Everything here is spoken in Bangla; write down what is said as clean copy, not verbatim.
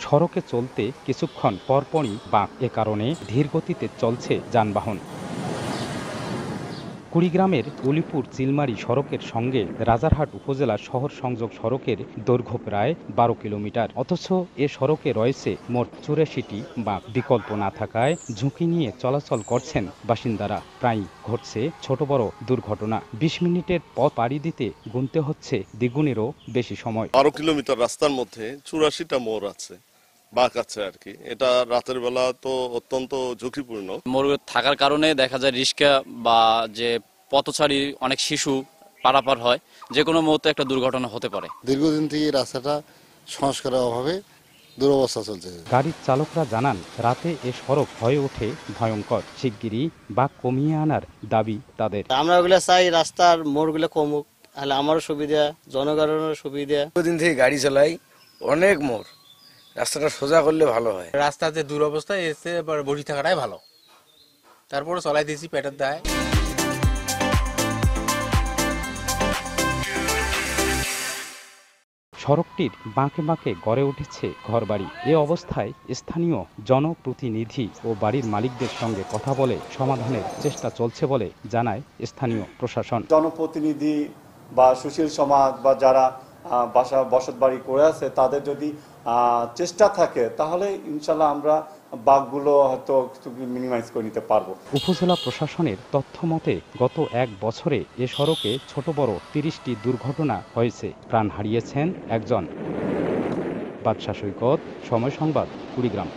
সড়কে চলতে কিছুক্ষণ পরপরই বাঁক, এ কারণে ধীর গতিতে চলছে যানবাহন। কুড়িগ্রামের উলিপুর চিলমারী সড়কের সঙ্গে রাজারহাট উপজেলা শহর সংযোগ সড়কের দৈর্ঘ্য প্রায় ১২ কিলোমিটার। অথচ এ সড়কে রয়েছে মোট ৮৪টি বাঁক। বিকল্প না থাকায় ঝুঁকি নিয়ে চলাচল করছেন বাসিন্দারা। প্রায়ই ঘটছে ছোট বড় দুর্ঘটনা। ২০ মিনিটের পথ পাড়ি দিতে গুনতে হচ্ছে দ্বিগুণেরও বেশি সময়। ১২ কিলোমিটার রাস্তার মধ্যে ৮৪টা মোড় আছে, বাঁক আছে আর কি। এটা রাতের বেলা তো অত্যন্ত ঝুঁকিপূর্ণ। মোড় থাকার কারণে দেখা যায় রিক্সা বা যে পথচারী অনেক শিশু পারাপার হয়, যে কোনো মুহূর্তে একটা দুর্ঘটনা হতে পারে। দীর্ঘদিন থেকে রাস্তাটা সংস্কারের অভাবে দুরবস্থা চলছে। গাড়ির চালকরা জানান, রাতে এ সড়ক হয়ে ওঠে ভয়ঙ্কর। শিগগিরই বাঁক কমিয়ে আনার দাবি তাদের। আমরা ওগুলো চাই রাস্তার মোড়গুলো কমুক, তাহলে আমারও সুবিধা, জনগণেরও সুবিধা। দীর্ঘদিন থেকে গাড়ি চালাই, অনেক মোড়, রাস্তাটা সোজা করলে ভালো হয়। রাস্তাতে দুরবস্থা এসে বসে থাকাটাই ভালো, তারপরে চলাই দিয়েছি পেটের দায়। সড়কটির বাঁকে বাঁকে গড়ে উঠেছে ঘরবাড়ি। এ অবস্থায় স্থানীয় জনপ্রতিনিধি ও বাড়ির মালিকদের সঙ্গে কথা বলে সমাধানের চেষ্টা চলছে বলে জানায় স্থানীয় প্রশাসন। জনপ্রতিনিধি বা সুশীল সমাজ বা যারা বসত বাড়ি করে আছে, তাদের যদি চেষ্টা থাকে তাহলে ইনশাল্লাহ আমরা বাঘগুলো হয়তো মিনিমাইজ করে নিতে পারবো। উপজেলা প্রশাসনের তথ্য মতে গত ১ বছরে এ সড়কে ছোট বড় ৩০টি দুর্ঘটনা হয়েছে। প্রাণ হারিয়েছেন একজন। বাদশা সৈকত, সময় সংবাদ, কুড়িগ্রাম।